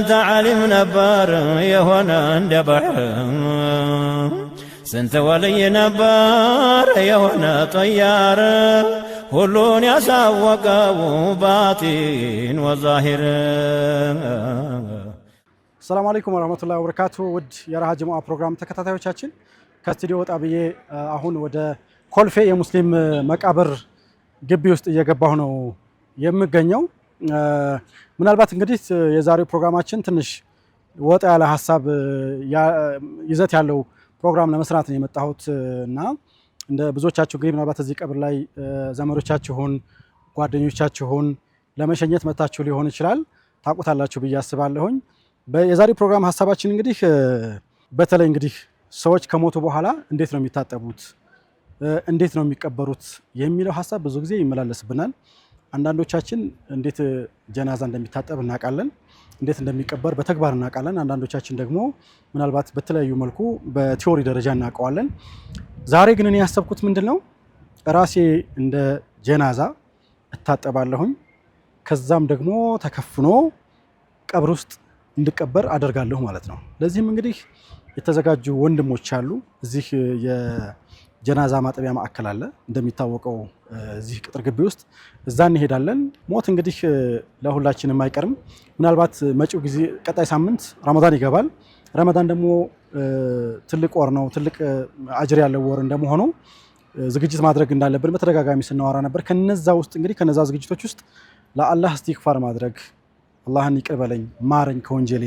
ስንት ዓሊም ነበር የሆነ እንደ ባሕር ስንት ወልይ ነበር የሆነ ጠያር ሁሉን ያሳወቀው ባጢን ወዛሂር። ሰላም አለይኩም ወራህመቱላሂ ወበረካቱ። ውድ የራሃ ጀማዓ ፕሮግራም ተከታታዮቻችን ከስቱዲዮ ወጣ ብዬ አሁን ወደ ኮልፌ የሙስሊም መቃብር ግቢ ውስጥ እየገባሁ ነው የምገኘው። ምናልባት እንግዲህ የዛሬው ፕሮግራማችን ትንሽ ወጣ ያለ ሐሳብ ይዘት ያለው ፕሮግራም ለመስራት ነው የመጣሁት እና እንደ ብዙዎቻችሁ እንግዲህ ምናልባት እዚህ ቀብር ላይ ዘመዶቻችሁን ጓደኞቻችሁን ለመሸኘት መታችሁ ሊሆን ይችላል፣ ታውቁታላችሁ ብዬ አስባለሁኝ። የዛሬው ፕሮግራም ሐሳባችን እንግዲህ በተለይ እንግዲህ ሰዎች ከሞቱ በኋላ እንዴት ነው የሚታጠቡት፣ እንዴት ነው የሚቀበሩት የሚለው ሐሳብ ብዙ ጊዜ ይመላለስብናል። አንዳንዶቻችን እንዴት ጀናዛ እንደሚታጠብ እናውቃለን፣ እንዴት እንደሚቀበር በተግባር እናውቃለን። አንዳንዶቻችን ደግሞ ምናልባት በተለያዩ መልኩ በቲዮሪ ደረጃ እናውቀዋለን። ዛሬ ግን እኔ ያሰብኩት ምንድነው ራሴ እንደ ጀናዛ እታጠባለሁኝ፣ ከዛም ደግሞ ተከፍኖ ቀብር ውስጥ እንድቀበር አደርጋለሁ ማለት ነው። ለዚህም እንግዲህ የተዘጋጁ ወንድሞች አሉ። እዚህ የጀናዛ ማጠቢያ ማዕከል አለ እንደሚታወቀው እዚህ ቅጥር ግቢ ውስጥ፣ እዛ እንሄዳለን። ሞት እንግዲህ ለሁላችንም አይቀርም። ምናልባት መጪው ጊዜ ቀጣይ ሳምንት ረመዳን ይገባል። ረመዳን ደግሞ ትልቅ ወር ነው፣ ትልቅ አጅር ያለው ወር እንደመሆኑ ዝግጅት ማድረግ እንዳለብን በተደጋጋሚ ስናወራ ነበር። ከነዛ ውስጥ እንግዲህ ከነዛ ዝግጅቶች ውስጥ ለአላህ እስቲግፋር ማድረግ፣ አላህን ይቅር በለኝ ማረኝ ከወንጀሌ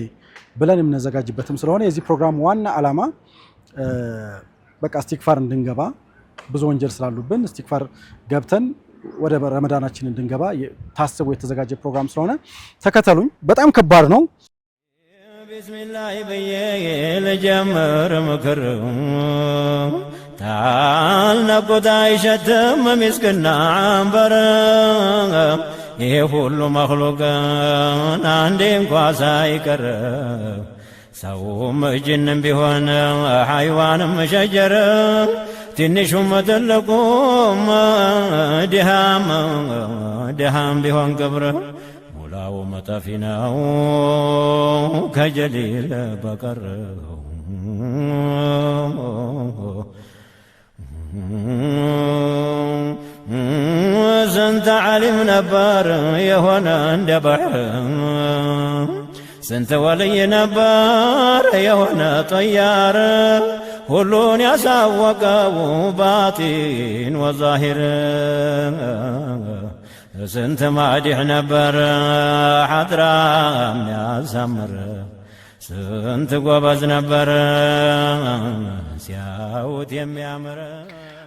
ብለን የምንዘጋጅበትም ስለሆነ የዚህ ፕሮግራም ዋና ዓላማ በቃ እስቲግፋር እንድንገባ፣ ብዙ ወንጀል ስላሉብን እስቲግፋር ገብተን ወደ ረመዳናችን እንድንገባ ታስቦ የተዘጋጀ ፕሮግራም ስለሆነ ተከተሉኝ። በጣም ከባድ ነው። ቢስሚላህ ብዬ ልጀምር ምክር ታልነቁት አይሸትም ሚስክና አንበር ይሄ ሁሉ መክሉቅን አንዴ እንኳ ሳይቀር ሰውም ጅንም ቢሆን ሐይዋንም ሸጀር ትንሹም ትልቁም ድሃም ቢሆን ቅብር ሙላው መጠፊ ነው ከጀሊል በቀር ስንት ዓሊም ነበር የሆነ እንደ ባሕር ስንት ወልይ ነበር የሆነ ጠያር ሁሉን ያሳወቀው ባጢን ወዛሂር ስንት ማዲሕ ነበር ሐድራ የሚያሳምር ስንት ጎበዝ ነበር ሲያዩት የሚያምር።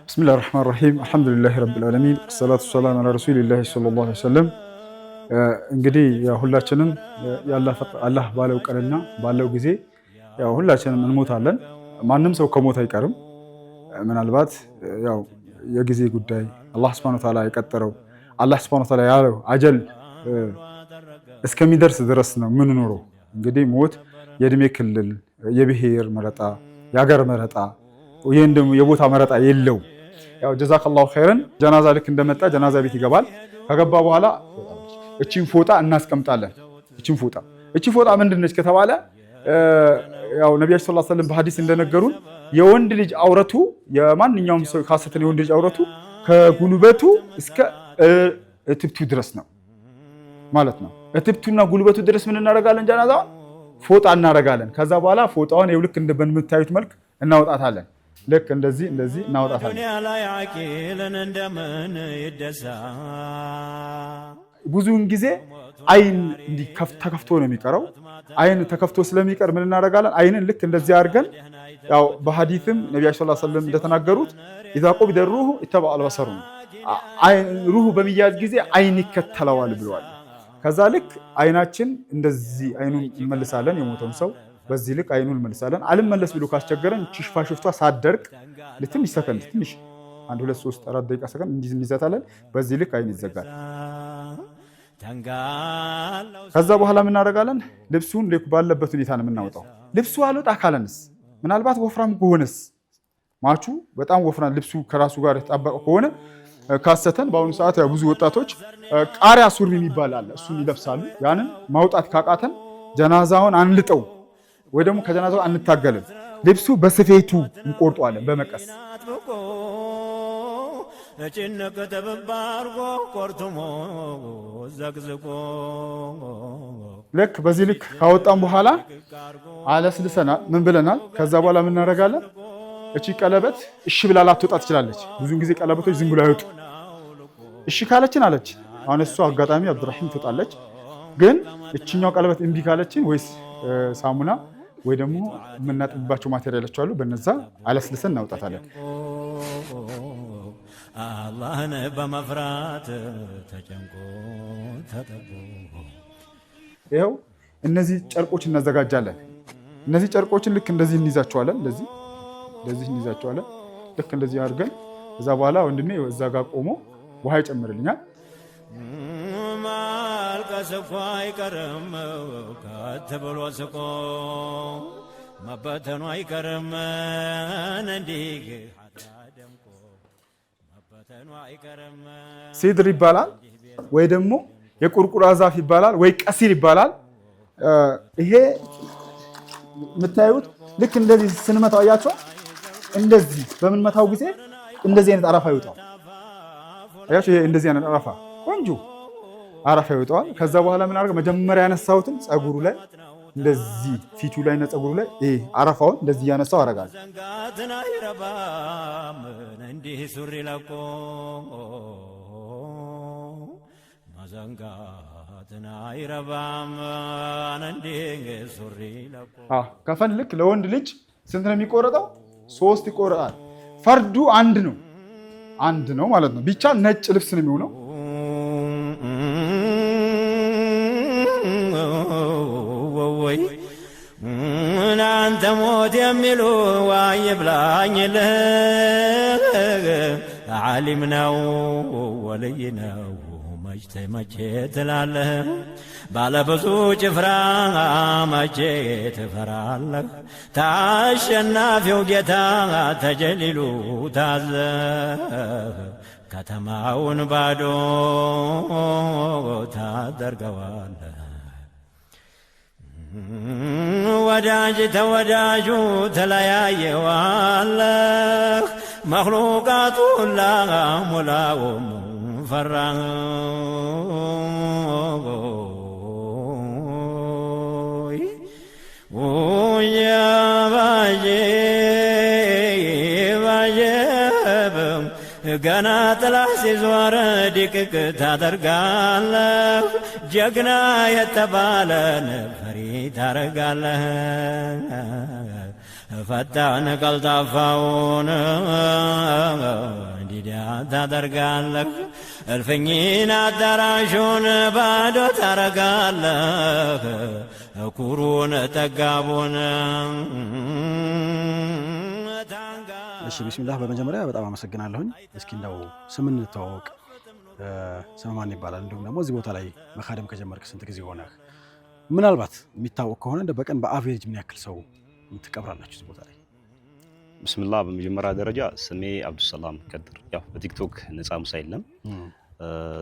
ብስሚላህ ራሕማን ራሒም አልሐምዱሊላህ ረቢል ዓለሚን ሰላቱ ሰላም ዐላ ረሱሊላህ ሰለላሁ ዐለይሂ ወሰለም። እንግዲህ ሁላችንም አላህ ባለው ቀንና ባለው ጊዜ ሁላችንም እንሞታለን። ማንም ሰው ከሞት አይቀርም። ምናልባት የጊዜ ጉዳይ አላህ ሱብሓነሁ ወተዓላ የቀጠረው አላህ ሱብሓነሁ ወተዓላ ያለው አጀል እስከሚደርስ ድረስ ነው የምንኖረው። እንግዲህ ሞት የእድሜ ክልል፣ የብሔር መረጣ፣ የሀገር መረጣ፣ ይሄን ደግሞ የቦታ መረጣ የለው። ጀዛከላሁ ኸይረን። ጀናዛ ልክ እንደመጣ ጀናዛ ቤት ይገባል። ከገባ በኋላ እቺን ፎጣ እናስቀምጣለን። እቺ ፎጣ ምንድነች ከተባለ ነቢያችን ሰለላሁ ዐለይሂ ወሰለም በሐዲስ እንደነገሩን የወንድ ልጅ አውረቱ የማንኛውም ሰው ካሰተን የወንድ ልጅ አውረቱ ከጉልበቱ እስከ እትብቱ ድረስ ነው ማለት ነው። እትብቱና ጉልበቱ ድረስ ምን እናደርጋለን? ጀናዛ ፎጣ እናደርጋለን። ከዛ በኋላ ፎጣውን ልክ እንደምታዩት መልክ እናወጣታለን። ልክ እንደዚህ እናወጣታለን። ብዙውን ጊዜ አይን እንዲህ ተከፍቶ ነው የሚቀረው። አይን ተከፍቶ ስለሚቀር ምን እናደርጋለን? አይንን ልክ እንደዚህ አድርገን በሐዲስም ነቢያችን ሰለላሁ ዐለይሂ ወሰለም እንደተናገሩት ኢዛ ቁቢደ ሩሁ ኢተበዐ አልበሰሩ ሩሁ በሚያዝ ጊዜ አይን ይከተለዋል ብለዋል። ከዛ ልክ አይናችን እንደዚህ አይኑን እንመልሳለን። የሞተውን ሰው በዚህ ልክ አይኑን እንመልሳለን። አልመለስ ብሎ ካስቸገረን ሽፋሽፍቷ ሳትደርቅ ትንሽ ሰከንድ ትንሽ 1 2 3 4 ደቂቃ ሰከንድ እንዲህ እንይዛታለን። በዚህ ልክ አይን ይዘጋል። ከዛ በኋላ ምን እናደርጋለን? ልብሱን ባለበት ሁኔታ ነው የምናወጣው። ልብሱ አልወጣ ካለንስ ምናልባት ወፍራም ከሆነስ ማቹ በጣም ወፍራም ልብሱ ከራሱ ጋር የተጣበቀ ከሆነ ካሰተን በአሁኑ ሰዓት ብዙ ወጣቶች ቃሪያ ሱሪ የሚባል አለ፣ እሱን ይለብሳሉ። ያንን ማውጣት ካቃተን ጀናዛውን አንልጠው ወይ ደግሞ ከጀናዛው አንታገልም። ልብሱ በስፌቱ እንቆርጠዋለን በመቀስ ጭንቅ ተበባርጎ ቆርጥሞ ዘግዝቆ ልክ በዚህ ልክ ካወጣን በኋላ አለስልሰናል። ምን ብለናል? ከዛ በኋላ ምን እናደርጋለን? እቺ ቀለበት እሺ ብላ ላትወጣ ትችላለች። ብዙውን ጊዜ ቀለበቶች ዝም ብሎ አይወጡ። እሺ ካለችን አለች። አሁን እሷ አጋጣሚ አብዱራሂም ትወጣለች። ግን እቺኛው ቀለበት እምቢ ካለችን ወይስ ሳሙና ወይ ደግሞ የምናጥብባቸው ማቴሪያሎች አሉ፣ በነዛ አለስልሰን እናውጣታለን። አላህን በመፍራት ተጨንቆ ተጠቦ ይኸው እነዚህ ጨርቆች እናዘጋጃለን። እነዚህ ጨርቆችን ልክ እንደዚህ እንይዛቸዋለን። እንደዚህ እንይዛቸዋለን። ልክ እንደዚህ አድርገን እዛ በኋላ ወንድሜ እዛ ጋር ቆሞ ውሃ ይጨምርልኛል። ማልቀስ እኮ አይቀርም ከትብሎ ስቆ መበተኑ አይቀርም እንዲህ ሲድር ይባላል ወይ ደግሞ የቁርቁራ ዛፍ ይባላል ወይ ቀሲር ይባላል። ይሄ የምታዩት ልክ እንደዚህ ስንመታው አያቸው። እንደዚህ በምንመታው ጊዜ እንደዚህ አይነት አረፋ ይወጣል። አያቸው። ይሄ እንደዚህ አይነት አረፋ ቆንጆ አረፋ ይወጣል። ከዛ በኋላ ምን አደረገ? መጀመሪያ ያነሳሁትን ጸጉሩ ላይ እንደዚህ ፊቱ ላይ እና ጸጉሩ ላይ ይሄ አረፋውን እንደዚህ ያነሳው አደርጋለሁ። ዘንጋትና ይረባም እንዲህ ሱሪ ለቆ መዘንጋትና ይረባም እንዲህ ሱሪ ለቆ ከፈን ልክ ለወንድ ልጅ ስንት ነው የሚቆረጠው? 3 ይቆረጣል። ፈርዱ አንድ ነው ማለት ነው። ብቻ ነጭ ልብስ ነው የሚሆነው። ወይ እናንተ ሞት የሚሉ ዋይ ብላኝልህ ዓሊም ነው ወልይ ነው መቼ ትላለህ? ባለብዙ ጭፍራ መቼ ትፈራለህ? ታሸናፊው ጌታ ተጀሊሉ ታዘህ ከተማውን ባዶ ታደርገዋለህ። ወዳጅ ተወዳጁ ተለያየዋለህ። መክሉቃቱ ሁላ ሙላውም ፈራ ባጀብም ገና ጥላ ሲዞር ድቅቅ ታደርጋለህ። ጀግና የተባለን ፈሪ ታረጋለህ። ፈጣን ቀልጣፋውን ዲዳ ታደርጋለህ። እልፍኝን አዳራሹን ባዶ ታረጋለህ። ኩሩን ጠጋቡን እሺ ቢስሚላህ። በመጀመሪያ በጣም አመሰግናለሁኝ። እስኪ እንደው ስምን እንተዋወቅ። ስም ማን ይባላል? እንዲሁም ደግሞ እዚህ ቦታ ላይ መካደም ከጀመርክ ስንት ጊዜ ሆነህ? ምናልባት የሚታወቅ ከሆነ እንደ በቀን በአቬሬጅ ምን ያክል ሰው ትቀብራላችሁ እዚህ ቦታ ላይ? ብስምላህ። በመጀመሪያ ደረጃ ስሜ አብዱሰላም ከድር፣ ያው በቲክቶክ ነፃ ሙሳ የለም።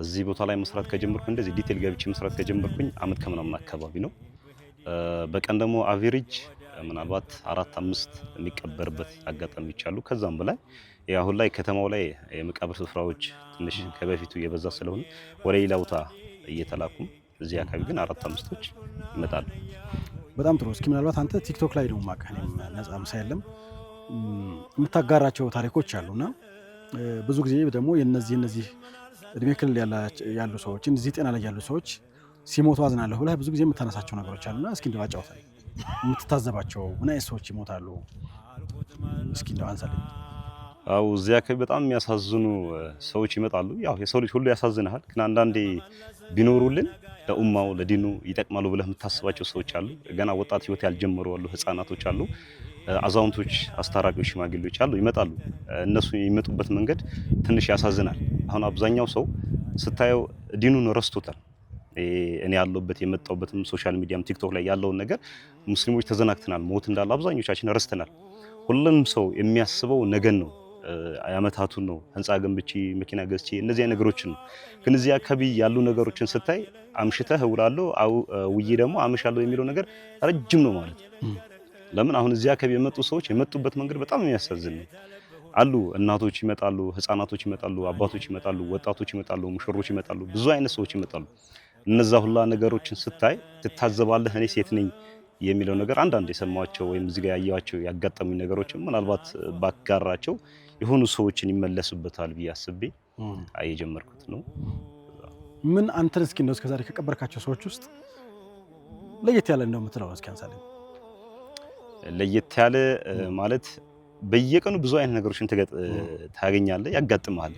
እዚህ ቦታ ላይ መስራት ከጀመርኩ እንደዚህ ዲቴል ገብቼ መስራት ከጀመርኩኝ አመት ከምናምን አካባቢ ነው። በቀን ደግሞ አቬሬጅ ምናልባት 4-5 የሚቀበርበት አጋጣሚዎች አሉ። ከዛም በላይ አሁን ላይ ከተማው ላይ የመቃብር ስፍራዎች ትንሽ ከበፊቱ የበዛ ስለሆነ ወደ ሌላ ቦታ እየተላኩም እዚህ አካባቢ ግን 4-5ቶች ይመጣሉ። በጣም ጥሩ። እስኪ ምናልባት አንተ ቲክቶክ ላይ ነው ማቀህ ነፃ ምሳ የለም የምታጋራቸው ታሪኮች አሉና ብዙ ጊዜ ደግሞ የነዚህ እድሜ ክልል ያሉ ሰዎች እዚህ ጤና ላይ ያሉ ሰዎች ሲሞቱ አዝናለሁ ብለህ ብዙ ጊዜ የምታነሳቸው ነገሮች አሉና እስኪ እንደው አጫውተኝ። የምትታዘባቸው ምን አይነት ሰዎች ይሞታሉ? እስኪ እንደው አንሳልኝ። አው እዚህ አካባቢ በጣም የሚያሳዝኑ ሰዎች ይመጣሉ። ያው የሰው ልጅ ሁሉ ያሳዝናል፣ ግን አንዳንዴ ቢኖሩልን ለኡማው ለዲኑ ይጠቅማሉ ብለህ የምታስባቸው ሰዎች አሉ። ገና ወጣት ህይወት ያልጀመሩ አሉ፣ ህፃናቶች አሉ፣ አዛውንቶች፣ አስታራቂዎች፣ ሽማግሌዎች አሉ፣ ይመጣሉ። እነሱ የሚመጡበት መንገድ ትንሽ ያሳዝናል። አሁን አብዛኛው ሰው ስታየው ዲኑን ረስቶታል። እኔ ያለሁበት የመጣሁበትም ሶሻል ሚዲያም ቲክቶክ ላይ ያለውን ነገር ሙስሊሞች ተዘናግተናል። ሞት እንዳለ አብዛኞቻችን ረስተናል። ሁሉም ሰው የሚያስበው ነገን ነው። አመታቱን ነው ህንጻ ገንብቼ መኪና ገዝቼ እነዚህ ነገሮችን ነው። ግን እዚህ አካባቢ ያሉ ነገሮችን ስታይ አምሽተህ እውላለሁ ውዬ ደግሞ አመሻለሁ የሚለው ነገር ረጅም ነው ማለት ነው። ለምን አሁን እዚህ አካባቢ የመጡ ሰዎች የመጡበት መንገድ በጣም የሚያሳዝን ነው። አሉ እናቶች ይመጣሉ፣ ህፃናቶች ይመጣሉ፣ አባቶች ይመጣሉ፣ ወጣቶች ይመጣሉ፣ ሙሽሮች ይመጣሉ፣ ብዙ አይነት ሰዎች ይመጣሉ። እነዛ ሁላ ነገሮችን ስታይ ትታዘባለህ። እኔ ሴት ነኝ የሚለው ነገር አንዳንድ የሰማቸው ወይም እዚህ ጋር ያያቸው ያጋጠሙኝ ነገሮችን ምናልባት ባጋራቸው የሆኑ ሰዎችን ይመለሱበታል ብዬ አስቤ የጀመርኩት ነው። ምን አንተን እስኪ እንደው እስከዛሬ ከቀበርካቸው ሰዎች ውስጥ ለየት ያለ እንደው የምትለው እስኪ አንሳለኝ። ለየት ያለ ማለት በየቀኑ ብዙ አይነት ነገሮችን ታገኛለህ፣ ያጋጥማል።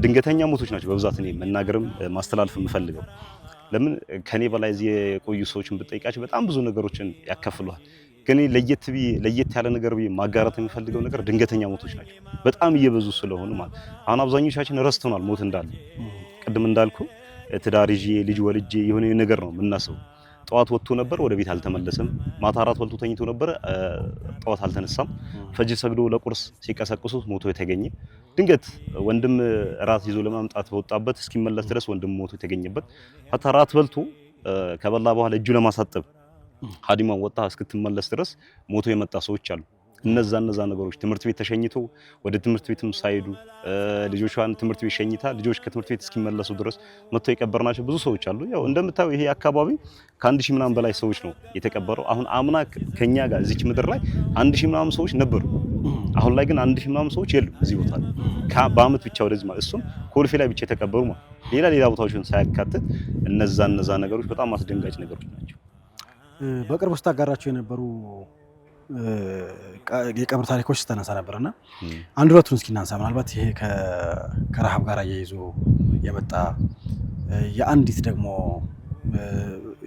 ድንገተኛ ሞቶች ናቸው በብዛት እኔ መናገርም ማስተላለፍ የምፈልገው። ለምን ከኔ በላይ እዚህ የቆዩ ሰዎችን ብጠይቃቸው በጣም ብዙ ነገሮችን ያካፍሉሃል። ግን ለየት ያለ ነገር ማጋራት የሚፈልገው ነገር ድንገተኛ ሞቶች ናቸው። በጣም እየበዙ ስለሆኑ ማለት አሁን አብዛኞቻችን ረስተናል ሞት እንዳለ። ቅድም እንዳልኩ ትዳር ይዤ ልጅ ወልጄ የሆነ ነገር ነው የምናስበው። ጠዋት ወጥቶ ነበር ወደ ቤት አልተመለሰም። ማታ አራት በልቶ ተኝቶ ነበር ጠዋት አልተነሳም። ፈጅር ሰግዶ ለቁርስ ሲቀሰቅሱት ሞቶ የተገኘ ድንገት ወንድም ራት ይዞ ለማምጣት በወጣበት እስኪመለስ ድረስ ወንድም ሞቶ የተገኘበት ሀታ ራት በልቶ ከበላ በኋላ እጁ ለማሳጠብ ሀዲማን ወጣ እስክትመለስ ድረስ ሞቶ የመጣ ሰዎች አሉ። እነዛ ነገሮች ትምህርት ቤት ተሸኝቶ ወደ ትምህርት ቤትም ሳይሄዱ ልጆቿን ትምህርት ቤት ሸኝታ ልጆች ከትምህርት ቤት እስኪመለሱ ድረስ መጥተው የቀበርናቸው ብዙ ሰዎች አሉ። ያው እንደምታዩ ይሄ አካባቢ ከ1000 ምናምን በላይ ሰዎች ነው የተቀበረው። አሁን አምና ከኛ ጋር እዚች ምድር ላይ 1000 ምናምን ሰዎች ነበሩ። አሁን ላይ ግን 1000 ምናምን ሰዎች የሉም እዚህ ቦታ ላይ በአመት ብቻ ወደዚህ ማለት እሱም ኮልፌ ላይ ብቻ የተቀበሩ ማለት ሌላ ቦታዎችን ሳያካትት እነዛ ነገሮች በጣም አስደንጋጭ ነገሮች ናቸው። በቅርብ ውስጥ አጋራቸው የነበሩ የቀብር ታሪኮች ተነሳ ነበርና አንድ ሁለቱን እስኪ እናንሳ። ምናልባት ይሄ ከረሃብ ጋር እየይዞ የመጣ የአንዲት ደግሞ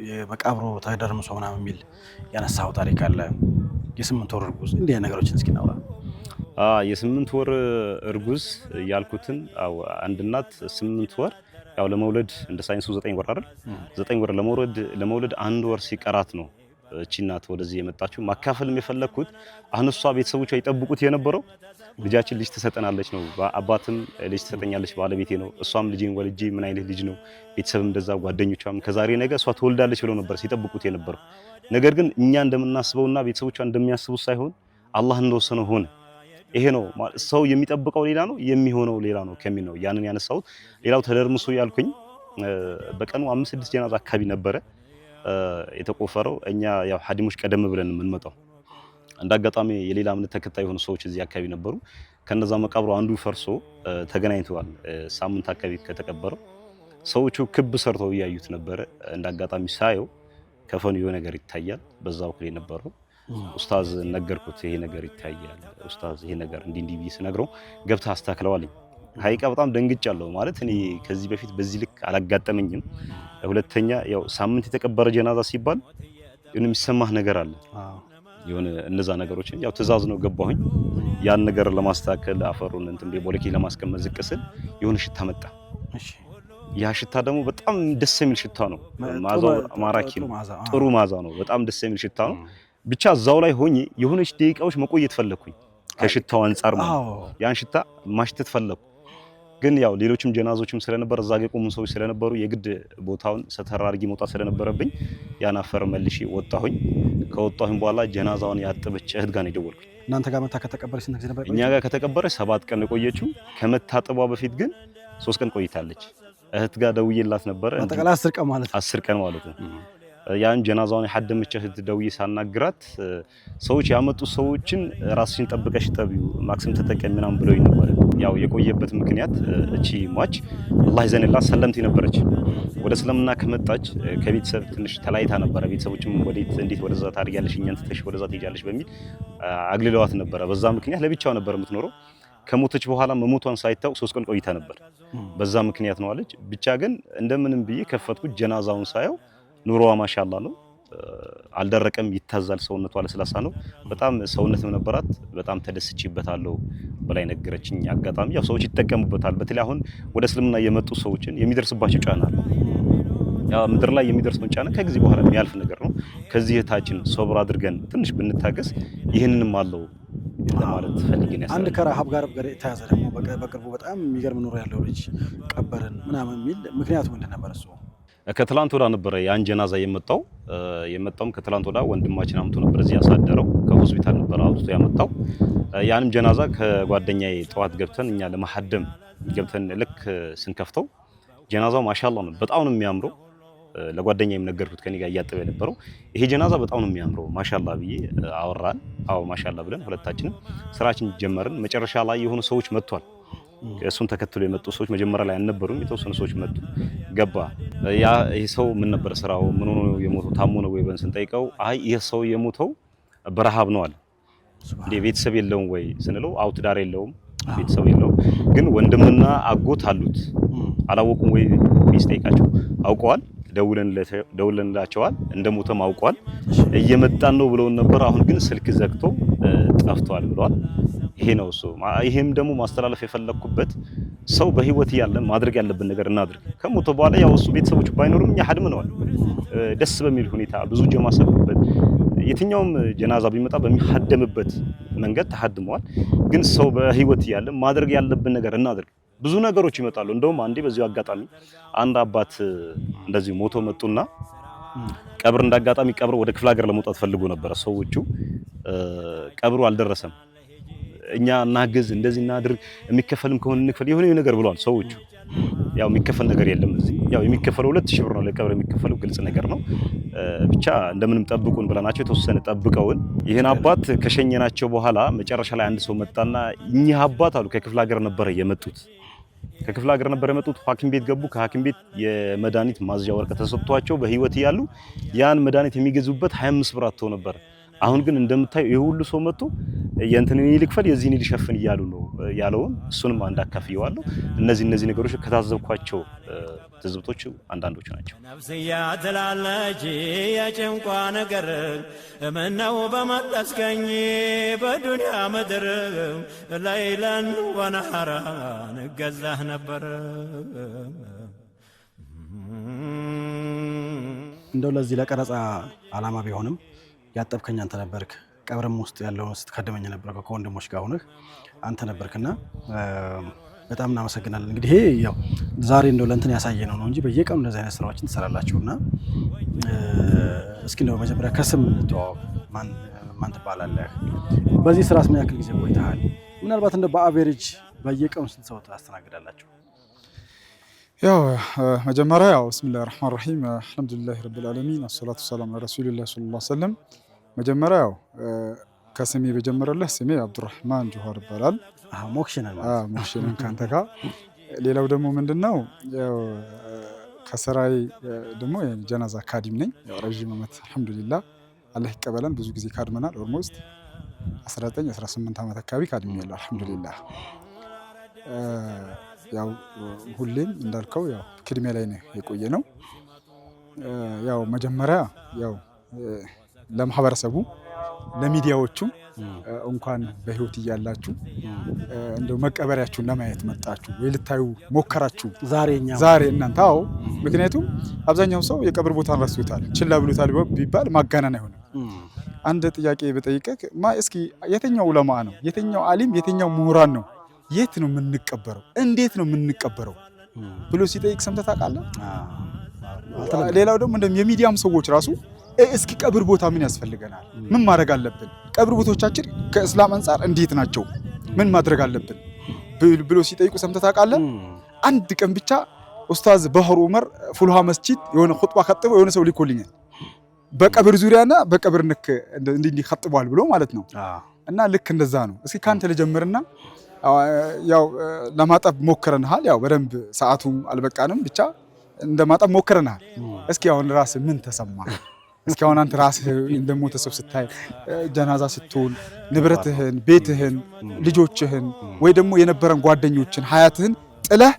የመቃብሩ ተደርምሶ ምናምን የሚል ያነሳው ታሪክ አለ። የ8 ወር እርጉዝ እንዲህ ነገሮችን እስኪ እናውራ። የ8 ወር እርጉዝ ያልኩትን አንድ እናት 8 ወር ያው ለመውለድ እንደ ሳይንሱ 9 ወር አይደል? 9 ወር ለመውለድ 1 ወር ሲቀራት ነው እቺ እናት ወደዚህ የመጣችው። ማካፈልም የፈለኩት አሁን እሷ ቤተሰቦቿ ይጠብቁት የነበረው ልጃችን ልጅ ትሰጠናለች ነው። አባትም ልጅ ትሰጠኛለች ባለቤቴ ነው። እሷም ልጅን ወልጄ ምን አይነት ልጅ ነው ቤተሰብም እንደዛ ጓደኞቿም ከዛሬ ነገ እሷ ትወልዳለች ብለው ነበር ሲጠብቁት የነበረው። ነገር ግን እኛ እንደምናስበውና ቤተሰቦቿ እንደሚያስቡት ሳይሆን አላህ እንደወሰነው ሆነ። ይሄ ነው ሰው የሚጠብቀው ሌላ ነው የሚሆነው ሌላ ነው ከሚል ነው ያንን ያነሳሁት። ሌላው ተደርምሶ ያልኩኝ በቀኑ 5-6 ጀናዛ አካባቢ ነበረ የተቆፈረው። እኛ ያው ሀዲሞች ቀደም ብለን የምንመጣው እንዳጋጣሚ የሌላ እምነት ተከታይ የሆኑ ሰዎች እዚህ አካባቢ ነበሩ። ከነዛ መቃብሩ አንዱ ፈርሶ ተገናኝተዋል። ሳምንት አካባቢ ከተቀበረው ሰዎቹ ክብ ሰርተው እያዩት ነበረ። እንዳጋጣሚ ሳየው ከፈኑ የሆነ ነገር ይታያል። በዛው ክሌ ነበረው ኡስታዝ ነገርኩት፣ ይሄ ነገር ይታያል ኡስታዝ፣ ይሄ ነገር እንዲህ ብዬ ስነግረው ገብተህ አስተካክለዋልኝ። ሀቂቃ በጣም ደንግጫለሁ። ማለት እኔ ከዚህ በፊት በዚህ ልክ አላጋጠመኝም። ሁለተኛ ያው ሳምንት የተቀበረ ጀናዛ ሲባል የሆነ የሚሰማህ ነገር አለ። የሆነ እነዛ ነገሮችን ያው ትእዛዝ ነው ገባሁኝ። ያን ነገር ለማስተካከል አፈሩን እንትን በቦለኬ ለማስቀመጥ ዝቅ ስል የሆነ ሽታ መጣ። ያ ሽታ ደግሞ በጣም ደስ የሚል ሽታ ነው። ማዛው ማራኪ ነው፣ ጥሩ ማዛ ነው። በጣም ደስ የሚል ሽታ ነው። ብቻ እዛው ላይ ሆኜ የሆነች ደቂቃዎች መቆየት ፈለኩኝ ከሽታው አንፃር ማለት ያን ሽታ ማሽተት ፈለኩ። ግን ያው ሌሎችም ጀናዞችም ስለነበር እዛ ጋር የቆሙ ሰዎች ስለነበሩ የግድ ቦታውን ሰተር አድርጌ መውጣት ስለነበረብኝ ያን አፈር መልሼ ወጣሁኝ። ከወጣሁኝ በኋላ ጀናዛውን ያጠበች እህት ጋር ነው የደወልኩኝ። እናንተ ጋር መታ ከተቀበረች ስንት ጊዜ ነበር? እኛ ጋር ከተቀበረች 7 ቀን የቆየችው። ከመታጠቧ በፊት ግን 3 ቀን ቆይታለች። እህት ጋር ደውዬላት ነበረ። አጠቃላይ 10 ቀን ማለት 10 ቀን ማለት ነው። ያን ጀናዛውን ያደመች እህት ደውዬ ሳናግራት ሰዎች ያመጡ ሰዎችን ራስሽን ጠብቀሽ ጠቢው ማክሲም ተጠቀሚ ምናምን ብለውኝ ነበር። ያው የቆየበት ምክንያት እቺ ሟች አላህ ይዘንላት ሰለምት ነበረች። ወደ እስልምና ከመጣች ከቤተሰብ ትንሽ ተላይታ ነበረ። ቤተሰቦችም እንዴት ወደዛ ታድያለሽ እኛን ትተሽ ወደዛ ትሄጃለሽ በሚል አግልለዋት ነበረ። በዛ ምክንያት ለብቻው ነበር የምትኖረው። ከሞተች በኋላ መሞቷን ሳይታወቅ 3 ቀን ቆይታ ነበር። በዛ ምክንያት ነው አለች። ብቻ ግን እንደምንም ብዬ ከፈትኩት። ጀናዛውን ሳየው ኑሮዋ ማሻአላ ነው። አልደረቀም፣ ይታዛል። ሰውነቷ ለስላሳ ነው። በጣም ሰውነትም ነበራት። በጣም ተደስቼበታለሁ በላይ ነገረችኝ። አጋጣሚ ያው ሰዎች ይጠቀሙበታል። በተለይ አሁን ወደ እስልምና የመጡ ሰዎችን የሚደርስባቸው ጫና አለ። ያው ምድር ላይ የሚደርሰውን ጫና ከጊዜ በኋላ የሚያልፍ ነገር ነው። ከዚህ እህታችን ሶብር አድርገን ትንሽ ብንታገስ ይህንንም አለው ለማለት ፈልጌ ነው። አንድ ከረሃብ ጋር ተያዘ ደግሞ በቅርቡ በጣም የሚገርም ኑሮ ያለው ልጅ ቀበርን ምናምን የሚል ምክንያቱ ምንድን ነበር? እሱ ከትላንት ወዳ ነበረ ያን ጀናዛ የመጣውም ከትላንት ወዳ ወንድማችን አምቶ ነበር እዚህ ያሳደረው ከሆስፒታል ነበር አውጥቶ ያመጣው። ያንም ጀናዛ ከጓደኛዬ ጠዋት ገብተን እኛ ለማሐደም ገብተን ልክ ስንከፍተው ጀናዛው ማሻአላህ ነው፣ በጣም ነው የሚያምረው። ለጓደኛዬም ነገርኩት ከኔ ጋር እያጠበ የነበረው ይሄ ጀናዛ በጣም ነው የሚያምረው ማሻአላህ ብዬ አወራን። አዎ ማሻአላህ ብለን ሁለታችንም ስራችን ጀመርን። መጨረሻ ላይ የሆኑ ሰዎች መጥቷል። እሱን ተከትሎ የመጡ ሰዎች መጀመሪያ ላይ አልነበሩም፣ የተወሰኑ ሰዎች መጡ። ገባ ይሄ ሰው ምን ነበር ስራው? ምን ሆኖ ነው የሞተው? ታሞ ነው ወይ ብለን ስንጠይቀው አይ ይሄ ሰው የሞተው በረሃብ ነው አለ። እንዴ ቤተሰብ የለውም ወይ ስንለው አው ትዳር የለውም ቤተሰብ የለውም፣ ግን ወንድምና አጎት አሉት። አላወቁም ወይ ቢስጠይቃቸው አውቀዋል፣ ደውለንላቸዋል፣ እንደሞተም አውቀዋል። እየመጣን ነው ብለውን ነበር፣ አሁን ግን ስልክ ዘግቶ ጠፍቷል ብለዋል። ይሄ ነው እሱ። ይሄም ደግሞ ማስተላለፍ የፈለኩበት ሰው በህይወት ያለ ማድረግ ያለብን ነገር እናድርግ። ከሞተ በኋላ ያው እሱ ቤተሰቦቹ ባይኖርም እኛ ሀድምነዋል ደስ በሚል ሁኔታ ብዙ ጀማ ሰብበት የትኛውም ጀናዛ ቢመጣ በሚሐደምበት መንገድ ተሐድመዋል። ግን ሰው በህይወት ያለ ማድረግ ያለብን ነገር እናድርግ። ብዙ ነገሮች ይመጣሉ። እንደውም አንዴ በዚሁ አጋጣሚ አንድ አባት እንደዚህ ሞቶ መጡና ቀብር እንዳጋጣሚ ቀብር ወደ ክፍለ ሀገር ለመውጣት ፈልጎ ነበር። ሰዎቹ ቀብሩ አልደረሰም፣ እኛ እናግዝ እንደዚህ እናድርግ፣ የሚከፈልም ከሆነ እንክፈል የሆነ ነገር ብለዋል ሰዎቹ። ያው የሚከፈል ነገር የለም እዚህ። ያው የሚከፈለው 2000 ብር ነው ለቀብር የሚከፈለው፣ ግልጽ ነገር ነው። ብቻ እንደምንም ጠብቁን ብለናቸው የተወሰነ ጠብቀውን ይሄን አባት ከሸኘናቸው በኋላ መጨረሻ ላይ አንድ ሰው መጣና እኚህ አባት አሉ ከክፍለ ሀገር ነበር የመጡት። ሐኪም ቤት ገቡ። ከሐኪም ቤት የመድኃኒት ማዝዣ ወረቀት ተሰጥቷቸው በህይወት ያሉ ያን መድኃኒት የሚገዙበት 25 ብር አጥተው ነበር። አሁን ግን እንደምታዩ ይሄ ሁሉ ሰው መጥቶ የእንትን ይልክፈል የዚህን ይልሸፍን እያሉ ነው ያለውን። እሱንም አንድ አካፍየዋለሁ። እነዚህ ነገሮች ከታዘብኳቸው ትዝብቶች አንዳንዶቹ ናቸው። ነፍስያ ትላለች የጭንቋ ነገር ምነው በመለስከኝ በዱንያ ምድር ለይለን ወነሐራ ንገዛህ ነበር። እንደው ለዚህ ለቀረጻ አላማ ቢሆንም ያጠብከኝ አንተ ነበርክ። ቀብርም ውስጥ ያለውን ስትከደመኝ ነበር ከወንድሞች ጋር ሆነህ አንተ ነበርክና በጣም እናመሰግናለን። እንግዲህ ይሄ ያው ዛሬ እንደው ለእንትን ያሳየነው ነው እንጂ በየቀኑ እንደዚህ አይነት ስራዎችን ትሰራላችሁና እስኪ እንደው መጀመሪያ ከስም እንተዋወቅ። ማን ትባላለህ? በዚህ ስራስ ምን ያክል ጊዜ ቆይተሃል? ምናልባት እንደው በአቬሬጅ በየቀኑ ስንት ሰው ታስተናግዳላችሁ? ያው መጀመሪያ ያው ብስሚላሂር ረህማኒር ረሂም አልሐምዱሊላሂ ረቢል ዓለሚን ወሰላቱ ወሰላሙ ዐላ ረሱሊላህ ሰለላሁ ዐለይሂ ወሰለም። መጀመሪያ ያው ከስሜ በጀመረልህ ስሜ አብዱራህማን ጆሃር ይባላል። ሞክሽነን ካንተ ጋር። ሌላው ደግሞ ምንድነው ያው ከስራዬ ደግሞ የጀናዛ ካዲም ነኝ። ያው ረጅም ዓመት አልሐምዱሊላህ አላህ ይቀበለን ብዙ ጊዜ ካድመናል። ኦልሞስት 18 ዓመት አካባቢ ካድሜያለሁ አልሐምዱሊላህ። ያው ሁሌም እንዳልከው ያው ክድሜ ላይ ነው የቆየ ነው። ያው መጀመሪያ ያው ለማህበረሰቡ ለሚዲያዎቹ እንኳን በህይወት እያላችሁ እንደው መቀበሪያችሁን ለማየት መጣችሁ ወይ ልታዩ ሞከራችሁ ዛሬ እናንተ። አዎ ምክንያቱም አብዛኛው ሰው የቀብር ቦታን ረስቶታል፣ ችላ ብሎታል ቢባል ማጋነን አይሆንም። አንድ ጥያቄ በጠይቀክ እስኪ የትኛው ዑለማ ነው የትኛው ዓሊም የትኛው ምሁራን ነው የት ነው የምንቀበረው እንዴት ነው የምንቀበረው ብሎ ሲጠይቅ ሰምተህ ታውቃለህ? ሌላው ደግሞ እንደም የሚዲያም ሰዎች ራሱ እስኪ ቀብር ቦታ ምን ያስፈልገናል፣ ምን ማድረግ አለብን፣ ቀብር ቦታዎቻችን ከእስላም አንፃር እንዴት ናቸው፣ ምን ማድረግ አለብን ብሎ ሲጠይቁ ሰምተህ ታውቃለህ? አንድ ቀን ብቻ ኡስታዝ ባህሩ ዑመር ፉልሃ መስጂድ የሆነ ኹጥባ ከጥበው የሆነ ሰው ሊኮልኛል በቀብር ዙሪያና በቀብር ንክ እንዲህ ከጥቧል ብሎ ማለት ነው። እና ልክ እንደዛ ነው። እስኪ ካንተ ልጀምርና ያው ለማጠብ ሞክረናል። ያው በደንብ ሰዓቱም አልበቃንም፣ ብቻ እንደማጠብ ሞክረናል። እስኪ አሁን ራስህ ምን ተሰማ? እስኪ አሁን አንተ ራስህ እንደሞተ ሰው ስታይ ጀናዛ ስትውል ንብረትህን፣ ቤትህን፣ ልጆችህን ወይ ደግሞ የነበረን ጓደኞችን ሀያትህን ጥለህ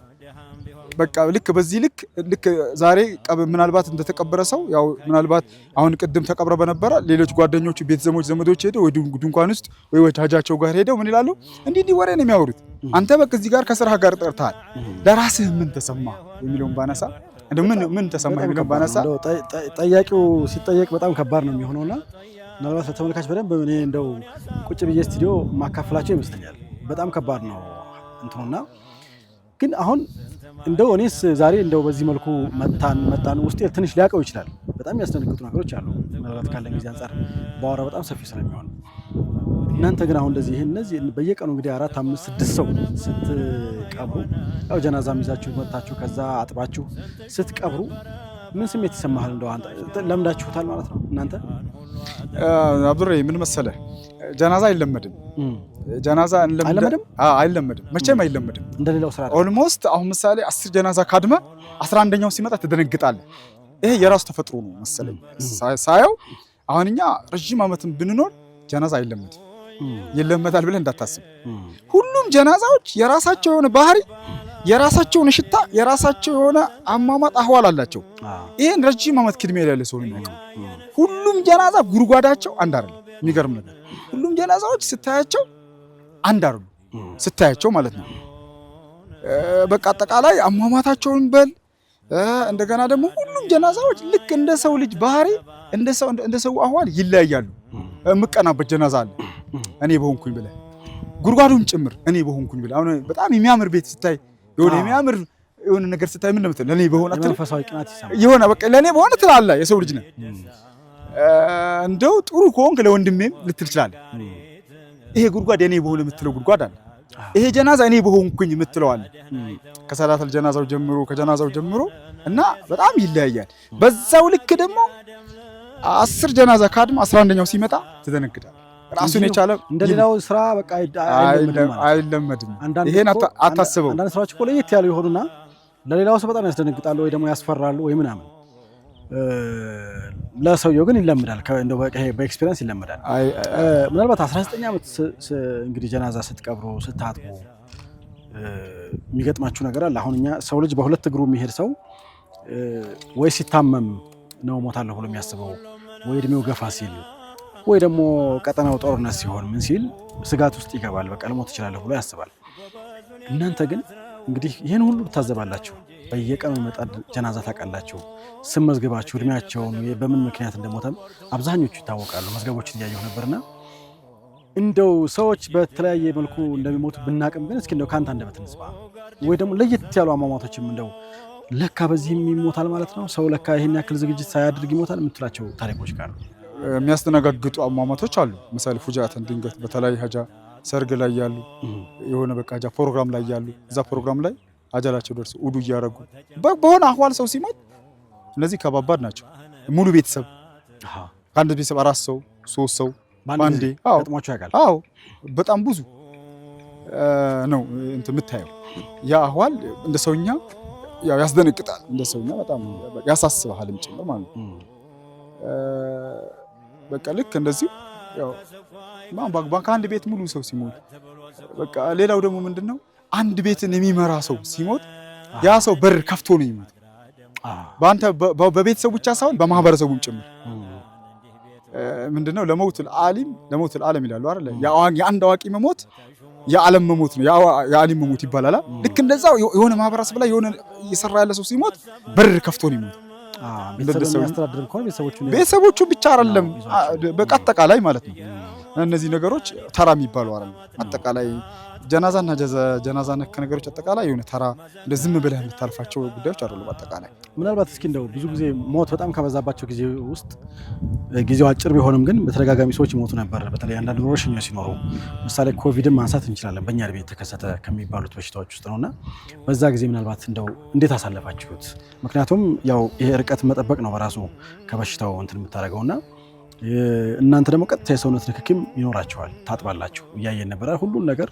በቃ ልክ በዚህ ልክ ዛሬ ምናልባት እንደተቀበረ ሰው ያው ምናልባት አሁን ቅድም ተቀብረ በነበረ ሌሎች ጓደኞቹ ቤተዘሞች ዘመዶች ሄደው ወይ ድንኳን ውስጥ ወይ ወጃጃቸው ጋር ሄደው ምን ይላሉ? እንዲህ ወሬ ነው የሚያወሩት። አንተ በቃ እዚህ ጋር ከስራህ ጋር ጠርተሃል። ለራስህ ምን ተሰማ የሚለውን ባነሳ እንደው ምን ተሰማ የሚለውን ባነሳ ጠያቂው ሲጠየቅ በጣም ከባድ ነው የሚሆነውና ምናልባት ለተመልካች በደንብ እኔ እንደው ቁጭ ብዬ ስቱዲዮ ማካፈላቸው ይመስለኛል። በጣም ከባድ ነው እንትኑና ግን አሁን እንደው እኔስ ዛሬ እንደው በዚህ መልኩ መጣን ውስጤ ትንሽ ሊያውቀው ይችላል። በጣም ያስደነግጡ ነገሮች አሉ። ምናልባት ካለን ጊዜ አንጻር ባወራ በጣም ሰፊ ስለሚሆን እናንተ ግን አሁን እንደዚህ እነዚህ በየቀኑ እንግዲህ 4 5 6 ሰው ስትቀብሩ ያው ጀናዛም ይዛችሁ መጣችሁ ከዛ አጥባችሁ ስትቀብሩ ምን ስሜት ይሰማሃል? እንደው አንተ ለምዳችሁታል ማለት ነው እናንተ? አብዱሬ ምን መሰለህ ጀናዛ አይለመድም። ጀናዛ አይለመድም መቼም አይለመድም። እንደሌላው ስራ ኦልሞስት አሁን ምሳሌ 10 ጀናዛ ካድመ 11ኛው ሲመጣ ትደነግጣለህ። ይሄ የራሱ ተፈጥሮ ነው መሰለኝ ሳየው። አሁን እኛ ረጅም ዓመትም ብንኖር ጀናዛ አይለመድም። ይለመዳል ብለህ እንዳታስብ። ሁሉም ጀናዛዎች የራሳቸው የሆነ ባህሪ፣ የራሳቸው የሆነ ሽታ፣ የራሳቸው የሆነ አሟሟት አህዋል አላቸው። ይሄን ረጅም ዓመት ክድሜ ያለ ሰው ነው። ሁሉም ጀናዛ ጉድጓዳቸው አንድ አይደለም። የሚገርም ነገር ሁሉም ጀናዛዎች ስታያቸው አንድ አይደሉም። ስታያቸው ማለት ነው በቃ አጠቃላይ አሟሟታቸውን በል እንደገና ደግሞ ሁሉም ጀናዛዎች ልክ እንደ ሰው ልጅ ባህሪ እንደ ሰው አህዋል ይለያያሉ። የምቀናበት ጀናዛ አለ እኔ በሆንኩኝ ብለህ ጉድጓዱም ጭምር እኔ በሆንኩኝ ብለህ አሁን በጣም የሚያምር ቤት ስታይ የሆነ የሚያምር የሆነ ነገር ስታይ ምን ለምትል ለኔ በሆነ መንፈሳዊ ቅናት ይሰማል። የሆነ በቃ ለኔ በሆነ ትላለህ። የሰው ልጅ ነህ። እንደው ጥሩ ከሆንክ ለወንድሜም ልትል ትችላለህ። ይሄ ጉድጓድ የኔ በሆነ የምትለው ጉድጓድ አለ። ይሄ ጀናዛ እኔ በሆንኩኝ የምትለው አለ። ከሰላተል ከጀናዛው ጀምሮ እና በጣም ይለያያል። በዛው ልክ ደግሞ 10 ጀናዛ ካድም 11ኛው ሲመጣ ትደነግጣለህ። ራሱን የቻለ እንደሌላው ስራ በቃ አይለመድም። ይሄን አታስበው። አንዳንድ ስራዎች እኮ ለየት ያሉ ይሆኑና ለሌላው ሰው በጣም ያስደነግጣሉ ወይ ደግሞ ያስፈራሉ ወይ ምናምን፣ ለሰውየው ግን ይለምዳል። እንደው በኤክስፒሪየንስ ይለምዳል። ምናልባት 19 ዓመት እንግዲህ ጀናዛ ስትቀብሩ ስታጥቡ የሚገጥማችሁ ነገር አለ። አሁን እኛ ሰው ልጅ በሁለት እግሩ የሚሄድ ሰው ወይ ሲታመም ነው ሞታለሁ ብሎ የሚያስበው ወይ እድሜው ገፋ ሲል ወይ ደግሞ ቀጠናው ጦርነት ሲሆን ምን ሲል ስጋት ውስጥ ይገባል። በቃ ልሞት እችላለሁ ብሎ ያስባል። እናንተ ግን እንግዲህ ይህን ሁሉ ታዘባላችሁ። በየቀኑ መጣ ጀናዛ ታውቃላችሁ። ስም መዝገባችሁ እድሜያቸውን በምን ምክንያት እንደሞተም አብዛኞቹ ይታወቃሉ። መዝገቦችን እያየሁ ነበርና እንደው ሰዎች በተለያየ መልኩ እንደሚሞቱ ብናቅም ግን እስኪ እንደው ካንተ አንደበት እንስማ። ወይ ደግሞ ለየት ያሉ አሟሟቶችም እንደው ለካ በዚህም ይሞታል ማለት ነው ሰው ለካ ይሄን ያክል ዝግጅት ሳያደርግ ይሞታል የምትላቸው ታሪኮች ካሉ? የሚያስተናጋግጡ አሟሟቶች አሉ። ምሳሌ ፉጃተን ድንገት በተለይ ሀጃ ሰርግ ላይ ያሉ የሆነ በቃ ሀጃ ፕሮግራም ላይ ያሉ እዛ ፕሮግራም ላይ አጃላቸው ደርሶ ውዱ እያደረጉ በሆነ አህዋል ሰው ሲሞት እነዚህ ከባባድ ናቸው። ሙሉ ቤተሰብ ከአንድ ቤተሰብ 4 ሰው 3 ሰው ባንዴ ገጥሟቸው ያውቃል። አዎ በጣም ብዙ ነው እንትን የምታየው። ያ አህዋል እንደ ሰውኛ ያው ያስደነግጣል። እንደ ሰውኛ በጣም ያሳስብሃልም ጭምር ማለት ነው። በቃ ልክ እንደዚህ ያው ከአንድ ቤት ሙሉ ሰው ሲሞት በቃ ሌላው ደግሞ ምንድነው አንድ ቤትን የሚመራ ሰው ሲሞት ያ ሰው በር ከፍቶ ነው የሚሞት። በአንተ በቤተሰቡ ብቻ ሳይሆን በማህበረሰቡም ጭምር ምንድነው ለሞቱል ዓለም ይላሉ አይደል? የአንድ አዋቂ መሞት የዓለም መሞት ነው፣ የዓለም መሞት ይባላል። ልክ እንደዛው የሆነ ማህበረሰብ ላይ የሆነ እየሰራ ያለ ሰው ሲሞት በር ከፍቶ ነው የሚሞት። ቤተሰቦቹ ብቻ አይደለም በቃ አጠቃላይ ማለት ነው። እነዚህ ነገሮች ተራ የሚባሉ አይደለም። አጠቃላይ ጀናዛና ጀናዛ ነክ ነገሮች አጠቃላይ የሆነ ተራ እንደ ዝም ብለህ የምታልፋቸው ጉዳዮች አይደሉም። አጠቃላይ ምናልባት እስኪ እንደው ብዙ ጊዜ ሞት በጣም ከበዛባቸው ጊዜ ውስጥ ጊዜው አጭር ቢሆንም ግን በተደጋጋሚ ሰዎች ይሞቱ ነበር። በተለይ አንዳንድ ወረርሽኞች ሲኖሩ ምሳሌ ኮቪድን ማንሳት እንችላለን። በእኛ እድሜ የተከሰተ ከሚባሉት በሽታዎች ውስጥ ነውና በዛ ጊዜ ምናልባት እንደው እንዴት አሳለፋችሁት? ምክንያቱም ያው ይሄ ርቀት መጠበቅ ነው በራሱ ከበሽታው እንትን የምታደርገውና እናንተ ደግሞ ቀጥታ የሰውነት ንክኪም ይኖራቸዋል። ታጥባላችሁ፣ እያየን ነበር ሁሉን ነገር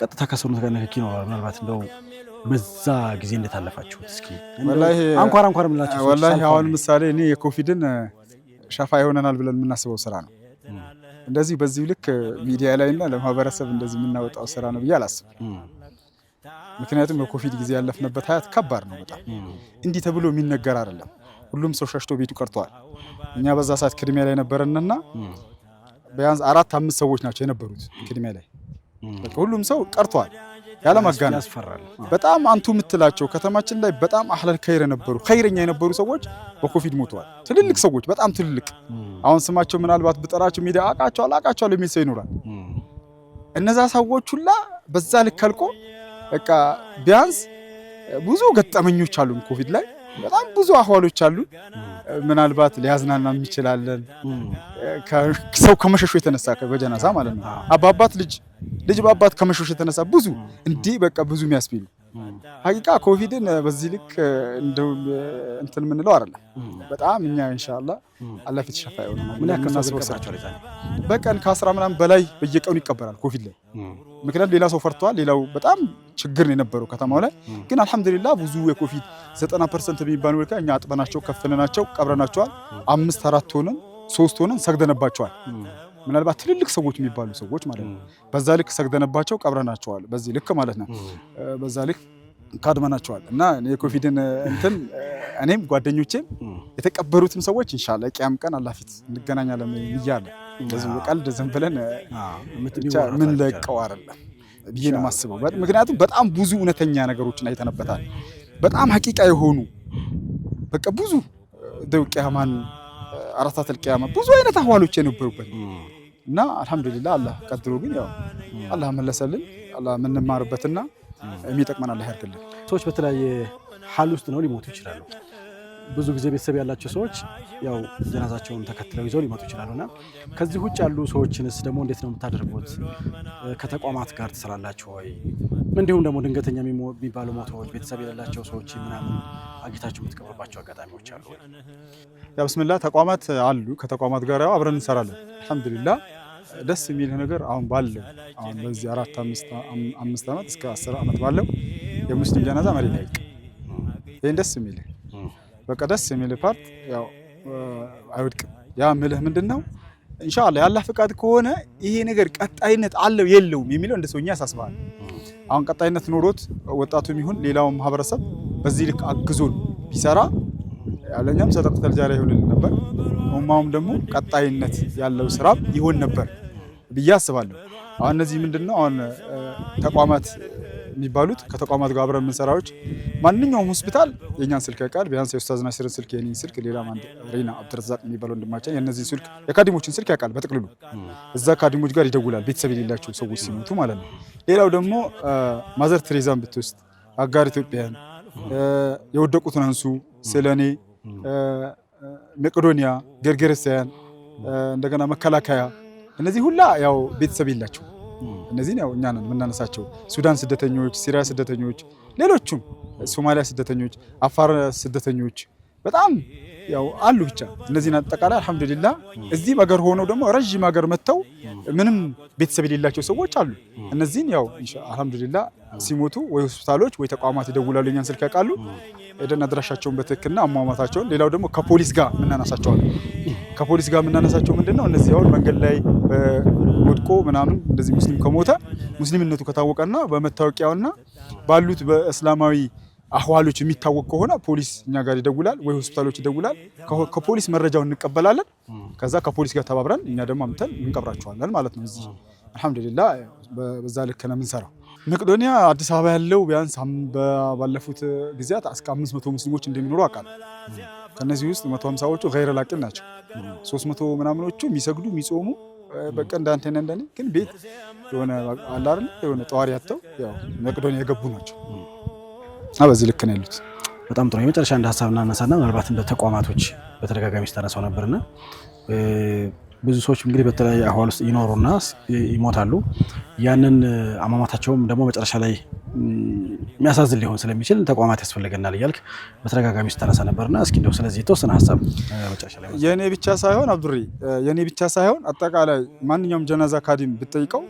ቀጥታ ከሰውነት ጋር ንክኪ ይኖራል። ምናልባት እንደው በዛ ጊዜ እንዴት አለፋችሁት? እስኪ ወላሂ አንኳር ምላችሁ ወላሂ አሁን ምሳሌ እኔ የኮቪድን ሻፋ ይሆነናል ብለን የምናስበው ስራ ነው። እንደዚህ በዚህ ልክ ሚዲያ ላይና ለማህበረሰብ እንደዚህ የምናወጣው ስራ ነው ብዬ አላስብም። ምክንያቱም የኮቪድ ጊዜ ያለፍንበት ሀያት ከባድ ነው በጣም እንዲህ ተብሎ የሚነገር አይደለም። ሁሉም ሰው ሸሽቶ ቤቱ ቀርቷል። እኛ በዛ ሰዓት ክድሚያ ላይ ነበርንና ቢያንስ 4-5 ሰዎች ናቸው የነበሩት ክድሚያ ላይ። ሁሉም ሰው ቀርቷል። ያለማጋነን ያስፈራል። በጣም አንቱ የምትላቸው ከተማችን ላይ በጣም አህለል ኸይር የነበሩ ኸይረኛ የነበሩ ሰዎች በኮቪድ ሞተዋል። ትልልቅ ሰዎች በጣም ትልልቅ አሁን ስማቸው ምናልባት ብጠራቸው ሚዲያ አቃቸው የሚል ሰው ይኖራል። እነዛ ሰዎች ሁላ በዛ ልክ አልቆ በቃ ቢያንስ ብዙ ገጠመኞች አሉ ኮቪድ ላይ በጣም ብዙ አህዋሎች አሉ። ምናልባት ሊያዝናና ይችላል ሰው ከመሸሹ የተነሳ በጀናዛ ማለት ነው። አባባት ልጅ በአባት ከመሸሹ የተነሳ ብዙ እንዲህ በቃ ብዙ የሚያስቢሉ ሀቂቃ ኮቪድን በዚህ ልክ እንደው እንትን ምንለው አይደለም። በጣም እኛ ኢንሻአላህ አላህ ፊት ሸፋ ይሆናል። ምን ያከናስበሳቸው በቀን ከ10 ምናምን በላይ በየቀኑ ይቀበራል ኮቪድ ላይ። ምክንያቱም ሌላ ሰው ፈርቷል። ሌላው በጣም ችግር ነው የነበረው ከተማው ላይ። ግን አልহামዱሊላህ ብዙ የኮቪድ 90% የሚባለው ልክ እኛ አጥበናቸው ከፍነናቸው ቀብረናቸዋል። 5-4 ሆነን 3 ሆነን ሰግደንባቸዋል። ምናልባት ትልልቅ ሰዎች የሚባሉ ሰዎች ማለት ነው። በዛ ልክ ሰግደንባቸው ቀብረናቸዋል። በዚህ ልክ ማለት ነው። በዛ ልክ ካድመናቸዋል እና የኮቪድን እንትን እኔም ጓደኞቼም የተቀበሩትም ሰዎች ኢንሻአላህ ቂያም ቀን አላህ ፊት እንገናኛለን ይያለ በዚህ በቀልድ ዝም ብለን ምን ለቀው አይደለም ብዬ ነው የማስበው። ምክንያቱም በጣም ብዙ እውነተኛ ነገሮችን አይተነበታል። በጣም ሐቂቃ የሆኑ በቃ ብዙ ቂያማን አራታተል ቂያማ ብዙ አይነት አህዋሎች የነበሩበት እና አልহামዱሊላህ አላህ ቀድሮ ግን ያው አላህ መለሰልን። አላህ ምንማርበትና የሚጠቅመን አላህ ያርግልን። ሰዎች በተለያየ ሐል ውስጥ ነው ሊሞቱ ይችላሉ። ብዙ ጊዜ ቤተሰብ ያላቸው ሰዎች ያው ጀናዛቸውን ተከትለው ይዘው ሊሞቱ ይችላሉና ከዚህ ውጭ ያሉ ሰዎችንስ ደግሞ እንዴት ነው የምታደርጉት? ከተቋማት ጋር ትሰራላችሁ ወይ? እንዲሁም ደግሞ ድንገተኛ የሚባሉ ሞቶች ቤተሰብ የሌላቸው ሰዎች ምናምን አግኝታችሁ የምትቀብሩባቸው አጋጣሚዎች አሉ ወይ? ያ ብስሚላህ ተቋማት አሉ። ከተቋማት ጋር ያው አብረን እንሰራለን። አልহামዱሊላህ ደስ የሚል ነገር አሁን ባለው አሁን በዚህ 4-5 ዓመት እስከ 10 ዓመት ባለው የሙስሊም ጀናዛ መሬት አይቅ ይሄን ደስ የሚል በቃ ደስ የሚል ፓርት ያው አይወድቅም። ያ ምልህ ምንድነው ኢንሻአላህ ያላህ ፍቃድ ከሆነ ይሄ ነገር ቀጣይነት አለው የለውም የሚለው እንደ ሰውኛ ያሳስባል። አሁን ቀጣይነት ኖሮት ወጣቱም ይሁን ሌላው ማህበረሰብ በዚህ ልክ አግዞን ቢሰራ ያለኛም ሰደቀተል ጃሪያ ይሆንልን ነበር። ኡማውም ደግሞ ቀጣይነት ያለው ስራ ይሆን ነበር ብዬ አስባለሁ። አሁን እነዚህ ምንድነው አሁን ተቋማት የሚባሉት ከተቋማት ጋር አብረን የምንሰራዎች ማንኛውም ሆስፒታል የኛን ስልክ ያውቃል። ቢያንስ የኡስታዝ ናሲርን ስልክ የኔን ስልክ ሌላ ማን ሪና አብዱረዛቅ የሚባለው ወንድማችን የነዚህን ስልክ የካዲሞችን ስልክ ያውቃል በጥቅልሉ እዛ ካዲሞች ጋር ይደውላል ቤተሰብ የሌላቸው ሰዎች ሲሞቱ ማለት ነው። ሌላው ደግሞ ማዘር ትሬዛን ብትወስድ አጋር ኢትዮጵያን የወደቁትን አንሱ ስለኔ መቄዶንያ ገርገረሳያን እንደገና መከላከያ እነዚህ ሁላ ያው ቤተሰብ የላቸው። እነዚህን ያው እኛ ነን የምናነሳቸው። ሱዳን ስደተኞች፣ ሲሪያ ስደተኞች፣ ሌሎችም ሶማሊያ ስደተኞች፣ አፋር ስደተኞች በጣም ያው አሉ። ብቻ እነዚህን አጠቃላይ አልহামዱሊላህ እዚህ ሀገር ሆነው ደግሞ ረጅም ሀገር መተው ምንም ቤተሰብ የሌላቸው ሰዎች አሉ። እነዚህን ያው አልহামዱሊላህ ሲሞቱ ወይ ሆስፒታሎች ወይ ተቋማት ይደውላሉ፣ እኛን ስልክ ያውቃሉ። ሄደን አድራሻቸውን በትክክልና አሟሟታቸውን ሌላው ደግሞ ከፖሊስ ጋር የምናነሳቸዋለን። ከፖሊስ ጋር የምናነሳቸው ምንድነው እነዚህ አሁን መንገድ ላይ ወድቆ ምናምን እንደዚህ ሙስሊም ከሞተ ሙስሊምነቱ ከታወቀና በመታወቂያውና ባሉት በእስላማዊ አህዋሎች የሚታወቅ ከሆነ ፖሊስ እኛ ጋር ይደውላል ወይ ሆስፒታሎች ይደውላል። ከፖሊስ መረጃውን እንቀበላለን። ከዛ ከፖሊስ ጋር ተባብረን እኛ ደግሞ አምተን እንቀብራቸዋለን ማለት ነው። እዚህ አልহামዱሊላህ በዛ ልክ ነው የምንሰራው። መቄዶንያ አዲስ አበባ ያለው ቢያንስ ባለፉት ጊዜያት እስከ 500 ሙስሊሞች እንደሚኖሩ አውቃለሁ። ከነዚህ ውስጥ 150ዎቹ ገይረ ላቂን ናቸው። 300 ምናምኖቹ የሚሰግዱ የሚጾሙ በቃ እንዳንተና እንደኔ ግን ቤት የሆነ አለ አይደል የሆነ ጧሪ ያተው ያው መቄዶንያ የገቡ ናቸው። በዚህ ልክ ነው ያሉት። በጣም ጥሩ። የመጨረሻ እንደ ሀሳብ እናነሳና ምናልባት እንደ ተቋማቶች በተደጋጋሚ ተነሳው ነበርና ብዙ ሰዎች እንግዲህ በተለያየ አህዋል ውስጥ ይኖሩና ይሞታሉ። ያንን አሟሟታቸውም ደግሞ መጨረሻ ላይ የሚያሳዝን ሊሆን ስለሚችል ተቋማት ያስፈልገናል እያልክ በተደጋጋሚ ተነሳ ነበርና እስኪ እንደው ስለዚህ የተወሰነ ሀሳብ መጨረሻ ላይ የኔ ብቻ ሳይሆን አብዱሪ የኔ ብቻ ሳይሆን አጠቃላይ ማንኛውም ጀናዛ ካዲም ብትጠይቀው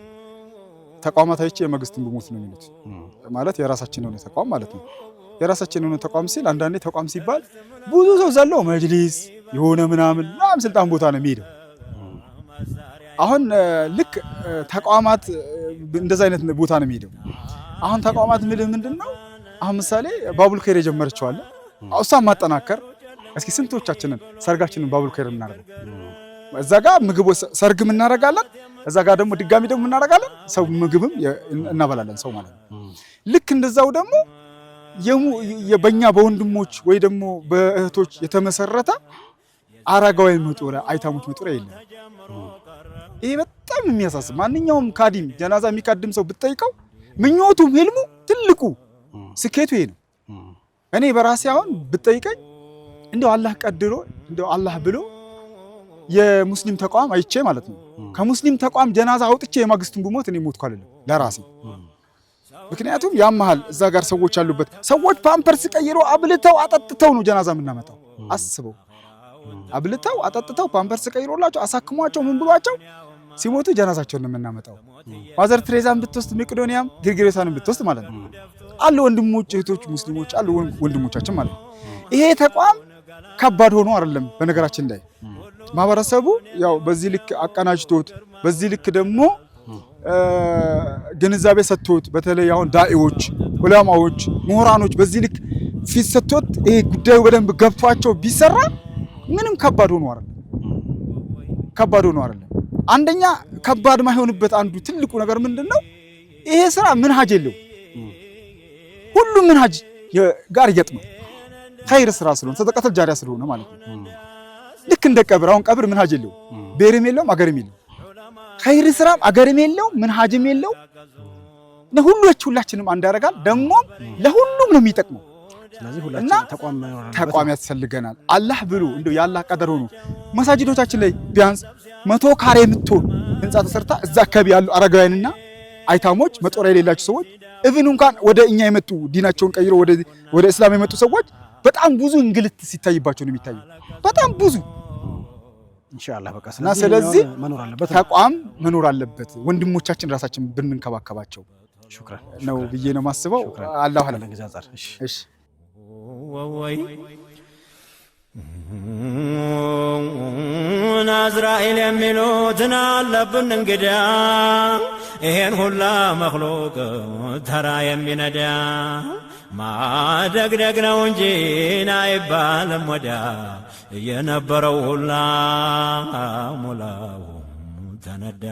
ተቋማት አይቼ የመንግስትን ብሞት ነው የሚሉት። ማለት የራሳችን የሆነ ተቋም ማለት ነው። የራሳችን የሆነ ተቋም ሲል አንዳንዴ ተቋም ሲባል ብዙ ሰው ዘለው መጅሊስ የሆነ ምናምን ስልጣን ቦታ ነው የሚሄደው። አሁን ልክ ተቋማት እንደዛ አይነት ቦታ ነው የሚሄደው። አሁን ተቋማት ምንድነው አሁን ምሳሌ ባቡል ኸይር የጀመረችው አለ እሷን ማጠናከር። እስኪ ስንቶቻችንን ሰርጋችንን ባቡል ኸይር እናደርገው እዛ ጋር ምግብ ሰርግም እናደርጋለን እዛ ጋር ደግሞ ድጋሚ ደግሞ እናደርጋለን ሰው ምግብም እናበላለን ሰው ማለት ነው። ልክ እንደዛው ደግሞ በእኛ በወንድሞች ወይ ደግሞ በእህቶች የተመሰረተ አረጋዊ መጦሪያ አይታሞች መጦሪያ የለም። ይሄ በጣም የሚያሳስብ ማንኛውም ካዲም ጀናዛ የሚካድም ሰው ብትጠይቀው ምኞቱም ህልሙ ትልቁ ስኬቱ ይሄ ነው። እኔ በራሴ አሁን ብትጠይቀኝ እንደው አላህ ቀድሮ እንደው አላህ ብሎ የሙስሊም ተቋም አይቼ ማለት ነው ከሙስሊም ተቋም ጀናዛ አውጥቼ የማግስቱን ብሞት እኔ ሞትኩ አይደለም ለራሴ። ምክንያቱም ያመሃል እዛ ጋር ሰዎች አሉበት። ሰዎች ፓምፐርስ ቀይሮ አብልተው አጠጥተው ነው ጀናዛ የምናመጣው። አስበው አብልተው አጠጥተው ፓምፐርስ ቀይሮላቸው አሳክሟቸው ምን ብሏቸው ሲሞቱ ጀናዛቸውን ነው የምናመጣው። ማዘር ትሬዛን ብትወስድ መቄዶንያም ግርግሬሳንም ብትወስድ ማለት ነው አሉ ወንድሞች እህቶች ሙስሊሞች አሉ ወንድሞቻችን ማለት ነው። ይሄ ተቋም ከባድ ሆኖ አይደለም በነገራችን ላይ ማህበረሰቡ ያው በዚህ ልክ አቀናጅቶት በዚህ ልክ ደግሞ ግንዛቤ ሰጥቶት በተለይ አሁን ዳኢዎች ዑለማዎች ምሁራኖች በዚህ ልክ ፊት ሰጥቶት ይሄ ጉዳዩ በደንብ ገብቷቸው ቢሰራ ምንም ከባድ ሆኖ አይደለም። አንደኛ ከባድ ማይሆንበት አንዱ ትልቁ ነገር ምንድነው? ይሄ ስራ መንሃጅ የለው ሁሉም መንሃጅ ጋር ይገጥማል። ኸይር ስራ ስለሆነ ሰደቀተል ጃሪያ ስለሆነ ማለት ነው። ልክ እንደ ቀብር አሁን ቀብር መንሃጅ የለው ብሔርም የለውም አገርም የለው ኸይር ስራም አገርም የለው መንሃጅም የለው ሁላችንም አንድ ያደርጋል ደግሞ ለሁሉም ነው የሚጠቅመው። ስለዚህ ሁላችንም ተቋም ያስፈልገናል። አላህ ብሎ እንደው ያላህ ቀደር ሆኖ መሳጅዶቻችን ላይ ቢያንስ 100 ካሬ የምትሆን ህንጻ ተሰርታ እዛ አካባቢ ያሉ አረጋውያንና አይታሞች መጦሪያ የሌላቸው ሰዎች ኢቭን እንኳን ወደ እኛ የመጡ ዲናቸውን ቀይሮ ወደ እስላም የመጡ ሰዎች በጣም ብዙ እንግልት ሲታይባቸው ነው የሚታየው። በጣም ብዙ ኢንሻአላህ በቃ ስለዚህ ተቋም መኖር አለበት። ወንድሞቻችን ራሳችን ብንንከባከባቸው ነው ብዬ ነው ማስበው። አላህ አለ እሺ ናዝራኤል የሚሉትን አለብን እንግዳ ይሄን ሁላ መክሉቅ ተራ የሚነዳ ማደግደግ ነው እንጂ አይባልም ወዳ የነበረው ሁላ ሙላው ተነዳ